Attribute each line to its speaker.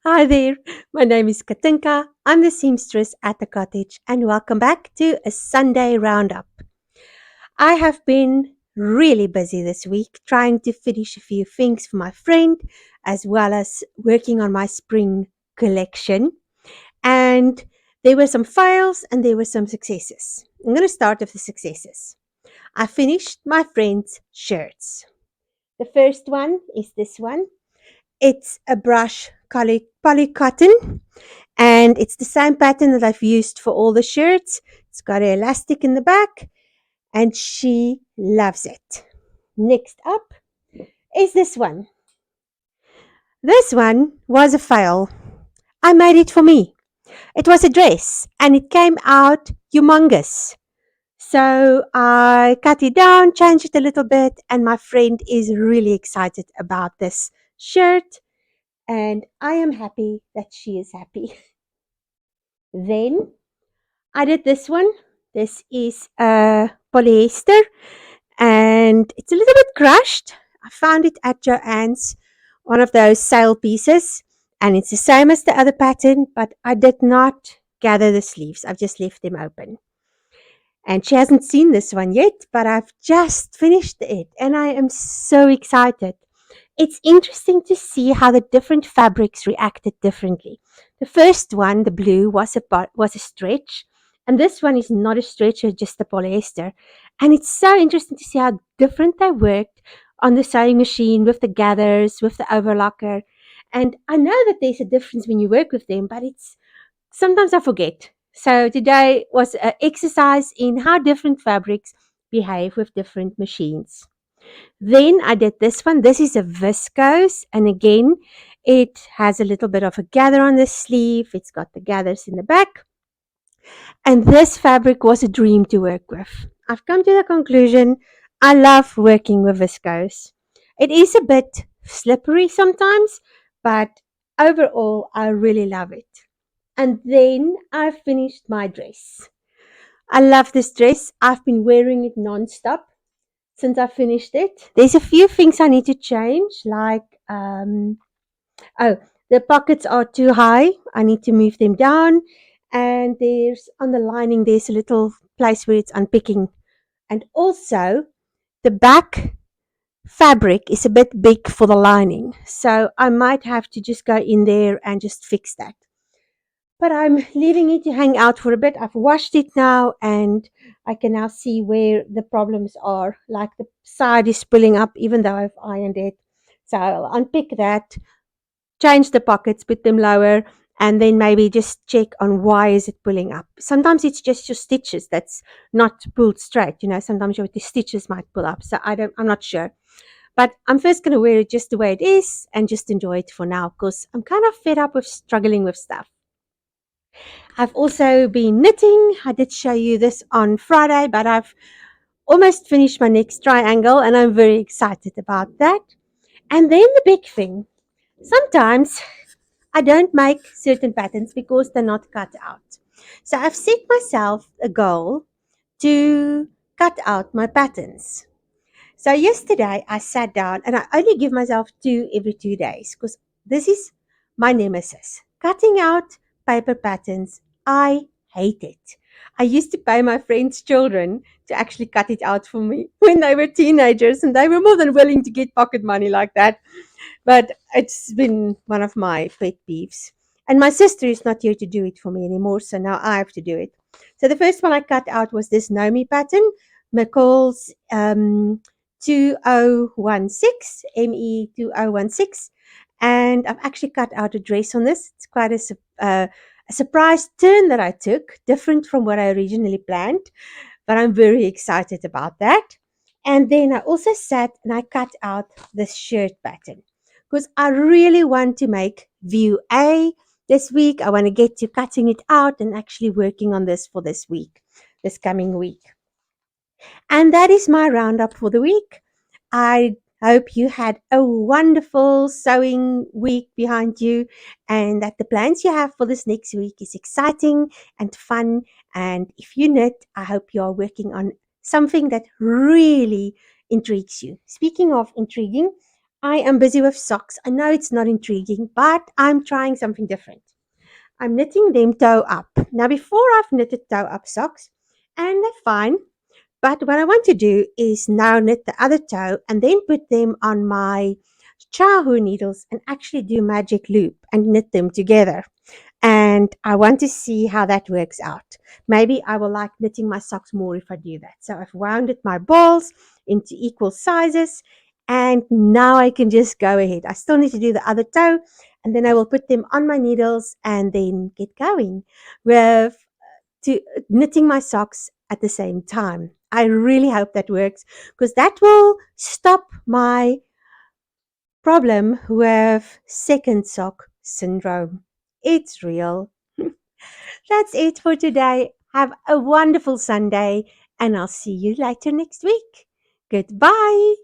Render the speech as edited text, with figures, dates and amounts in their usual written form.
Speaker 1: Hi there, my name is Katinka. I'm the seamstress at the cottage, and welcome back to a Sunday roundup. I have been really busy this week trying to finish a few things for my friend, as well as working on my spring collection. And there were some fails and there were some successes. I'm going to start with the successes. I finished my friend's shirts. The first one is this one. It's a brush poly cotton, and it's the same pattern that I've used for all the shirts. It's got an elastic in the back, and she loves it. Next up is this one. This one was a fail. I made it for me. It was a dress, and it came out humongous. So I cut it down, changed it a little bit, and my friend is really excited about this shirt, and I am happy that she is happy. Then I did this one. This is polyester, and it's a little bit crushed. I found it at Joann's, one of those sale pieces, and it's the same as the other pattern, but I did not gather the sleeves. I've just left them open. And she hasn't seen this one yet, but I've just finished it, and I am so excited. It's interesting to see how the different fabrics reacted differently. The first one, the blue, was a stretch, and this one is not a stretch, it's just a polyester. And it's so interesting to see how different they worked on the sewing machine with the gathers, with the overlocker. And I know that there's a difference when you work with them, but it's sometimes I forget. So today was an exercise in how different fabrics behave with different machines. Then I did this one. This is a viscose, and again, it has a little bit of a gather on the sleeve. It's got the gathers in the back, and this fabric was a dream to work with. I've come to the conclusion I love working with viscose. It is a bit slippery sometimes, but overall, I really love it. And then I finished my dress. I love this dress. I've been wearing it non-stop since I finished it. There's a few things I need to change, like oh, the pockets are too high. I need to move them down, and there's on the lining there's a little place where it's unpicking, and also the back fabric is a bit big for the lining, so I might have to just go in there and just fix that. But I'm leaving it to hang out for a bit. I've washed it now, and I can now see where the problems are. Like the side is pulling up even though I've ironed it. So I'll unpick that, change the pockets, put them lower, and then maybe just check on why is it pulling up. Sometimes it's just your stitches that's not pulled straight. Sometimes the stitches might pull up. So I'm not sure. But I'm first going to wear it just the way it is and just enjoy it for now because I'm kind of fed up with struggling with stuff. I've also been knitting. I did show you this on Friday, but I've almost finished my next triangle and I'm very excited about that. And then the big thing, sometimes I don't make certain patterns because they're not cut out. So I've set myself a goal to cut out my patterns. So yesterday I sat down and I only give myself two every 2 days because this is my nemesis. Cutting out paper patterns, I hate it. I used to pay my friends' children to actually cut it out for me when they were teenagers, and they were more than willing to get pocket money like that. But it's been one of my pet peeves. And my sister is not here to do it for me anymore, so now I have to do it. So the first one I cut out was this Nomi pattern, McCall's 2016, ME 2016. And I've actually cut out a dress on this. It's quite a surprise turn that I took, different from what I originally planned, but I'm very excited about that. And then I also sat and I cut out this shirt pattern because I really want to make view A this week. I want to get to cutting it out and actually working on this for this week, this coming week. And that is my roundup for the week. I hope you had a wonderful sewing week behind you and that the plans you have for this next week is exciting and fun. And if you knit, I hope you are working on something that really intrigues you. Speaking of intriguing, I am busy with socks. I know it's not intriguing, but I'm trying something different. I'm knitting them toe up. Now, before I've knitted toe up socks, and they're fine, but what I want to do is now knit the other toe and then put them on my Chahu needles and actually do magic loop and knit them together. And I want to see how that works out. Maybe I will like knitting my socks more if I do that. So I've wounded my balls into equal sizes, and now I can just go ahead. I still need to do the other toe, and then I will put them on my needles and then get going with to knitting my socks at the same time. I really hope that works because that will stop my problem with second sock syndrome. It's real. That's it for today. Have a wonderful Sunday, and I'll see you later next week. Goodbye.